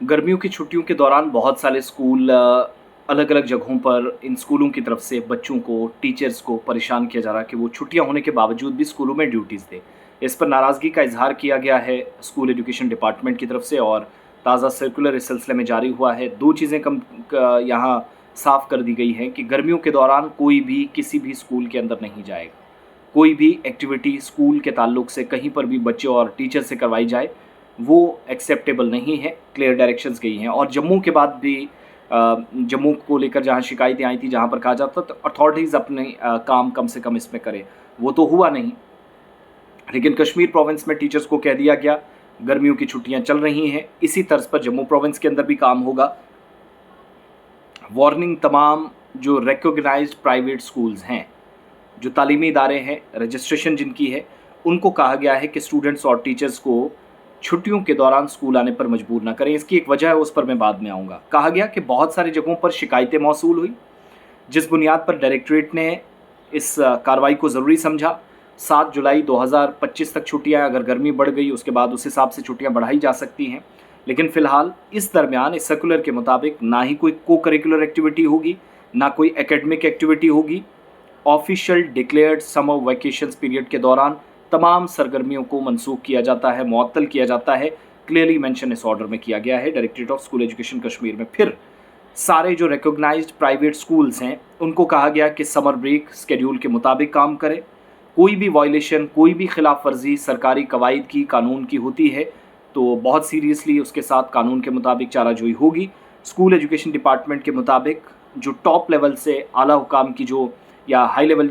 गर्मियों की छुट्टियों के दौरान बहुत सारे स्कूल अलग अलग जगहों पर इन स्कूलों की तरफ से बच्चों को, टीचर्स को परेशान किया जा रहा है कि वो छुट्टियां होने के बावजूद भी स्कूलों में ड्यूटीज़ दें। इस पर नाराज़गी का इजहार किया गया है स्कूल एजुकेशन डिपार्टमेंट की तरफ से और ताज़ा सर्कुलर इस सिलसिले में जारी हुआ है। दो चीज़ें यहाँ साफ कर दी गई हैं कि गर्मियों के दौरान कोई भी किसी भी स्कूल के अंदर नहीं जाएगा। कोई भी एक्टिविटी स्कूल के ताल्लुक से कहीं पर भी बच्चे और टीचर से करवाई जाए, वो एक्सेप्टेबल नहीं है। क्लियर डायरेक्शंस गई हैं और जम्मू के बाद भी जम्मू को लेकर जहाँ शिकायतें आई थी, जहाँ पर कहा जाता था अथॉरिटीज़ अपने काम कम से कम इसमें करें, वो तो हुआ नहीं। लेकिन कश्मीर प्रोविंस में टीचर्स को कह दिया गया, गर्मियों की छुट्टियां चल रही हैं, इसी तर्ज पर जम्मू प्रोविंस के अंदर भी काम होगा। वार्निंग तमाम जो रिकॉग्नाइज्ड प्राइवेट स्कूल्स हैं, जो तालीमी इदारे हैं, रजिस्ट्रेशन जिनकी है, उनको कहा गया है कि स्टूडेंट्स और टीचर्स को छुट्टियों के दौरान स्कूल आने पर मजबूर ना करें। इसकी एक वजह है, उस पर मैं बाद में आऊँगा। कहा गया कि बहुत सारी जगहों पर शिकायतें मौसूल हुई, जिस बुनियाद पर डायरेक्टरेट ने इस कार्रवाई को ज़रूरी समझा। 7 जुलाई 2025 तक छुट्टियां, अगर गर्मी बढ़ गई उसके बाद उस हिसाब से छुट्टियां बढ़ाई जा सकती हैं। लेकिन फ़िलहाल इस दरमियान इस सर्कुलर के मुताबिक ना ही कोई को करिकुलर एक्टिविटी होगी, ना कोई एकेडमिक एक्टिविटी होगी। Official declared summer vacations period के दौरान तमाम सरगर्मियों को मनसूख किया जाता है, मुअत्तल किया जाता है। क्लियरली मेंशन इस ऑर्डर में किया गया है directorate of school education Kashmir में। फिर सारे जो रिकॉग्नाइज्ड प्राइवेट स्कूल्स हैं, उनको कहा गया कि समर ब्रेक स्केड्यूल के मुताबिक काम करें। कोई भी वायलेशन, कोई भी खिलाफ वर्जी सरकारी कवायद की, कानून की होती है तो बहुत सीरियसली उसके साथ कानून के मुताबिक चाराजोई होगी। स्कूल एजुकेशन डिपार्टमेंट के मुताबिक जो टॉप लेवल से आला हुकाम की जो या हाई लेवल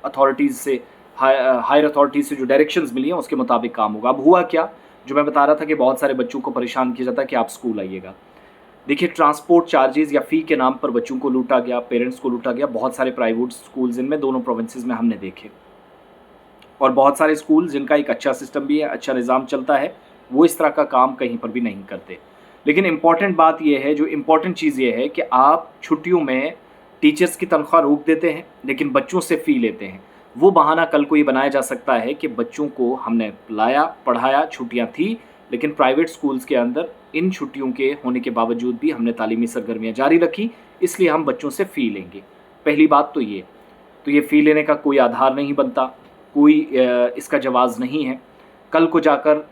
अथॉरिटीज़ से हायर अथॉरिटीज़ से जो डायरेक्शंस मिली हैं उसके मुताबिक काम होगा। अब हुआ क्या, जो मैं बता रहा था कि बहुत सारे बच्चों को परेशान किया जाता है कि आप स्कूल आइएगा। देखिए, ट्रांसपोर्ट चार्जेस या फ़ी के नाम पर बच्चों को लूटा गया, पेरेंट्स को लूटा गया। बहुत सारे प्राइवेट स्कूल्स इनमें दोनों प्रोविंसेस में हमने देखे और बहुत सारे स्कूल जिनका एक अच्छा सिस्टम भी है, अच्छा निज़ाम चलता है, वो इस तरह का काम कहीं पर भी नहीं करते। लेकिन इम्पॉर्टेंट बात यह है, जो इम्पॉर्टेंट चीज़ ये है कि आप छुट्टियों में टीचर्स की तनख्वाह रोक देते हैं लेकिन बच्चों से फ़ी लेते हैं। वो बहाना कल को ये बनाया जा सकता है कि बच्चों को हमने लाया, पढ़ाया, छुट्टियाँ थी, लेकिन प्राइवेट स्कूल्स के अंदर इन छुट्टियों के होने के बावजूद भी हमने तालीमी सरगर्मियाँ जारी रखी, इसलिए हम बच्चों से फ़ी लेंगे। पहली बात तो ये फ़ी लेने का कोई आधार नहीं बनता, कोई इसका जवाज़ नहीं है। कल को जाकर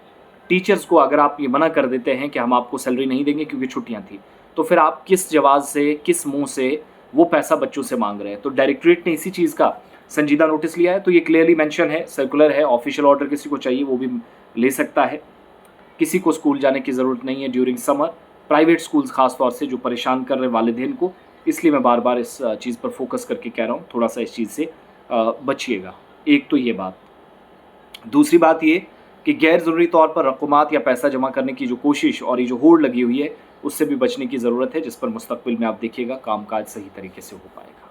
टीचर्स को अगर आप ये मना कर देते हैं कि हम आपको सैलरी नहीं देंगे क्योंकि छुट्टियां थी, तो फिर आप किस जवाज़ से, किस मुंह से वो पैसा बच्चों से मांग रहे हैं। तो डायरेक्टरेट ने इसी चीज़ का संजीदा नोटिस लिया है। तो ये क्लियरली मेंशन है, सर्कुलर है, ऑफिशियल ऑर्डर किसी को चाहिए वो भी ले सकता है। किसी को स्कूल जाने की ज़रूरत नहीं है ड्यूरिंग समर, प्राइवेट स्कूल्स ख़ास तौर से जो परेशान कर रहे वालिदैन को। इसलिए मैं बार बार इस चीज़ पर फोकस करके कह रहा हूँ, थोड़ा सा इस चीज़ से बचिएगा। एक तो ये बात। दूसरी बात ये कि गैर ज़रूरी तौर पर रक़ुमात या पैसा जमा करने की जो कोशिश और ये जो होड़ लगी हुई है, उससे भी बचने की ज़रूरत है, जिस पर मुस्तक़बिल में आप देखिएगा कामकाज सही तरीके से हो पाएगा।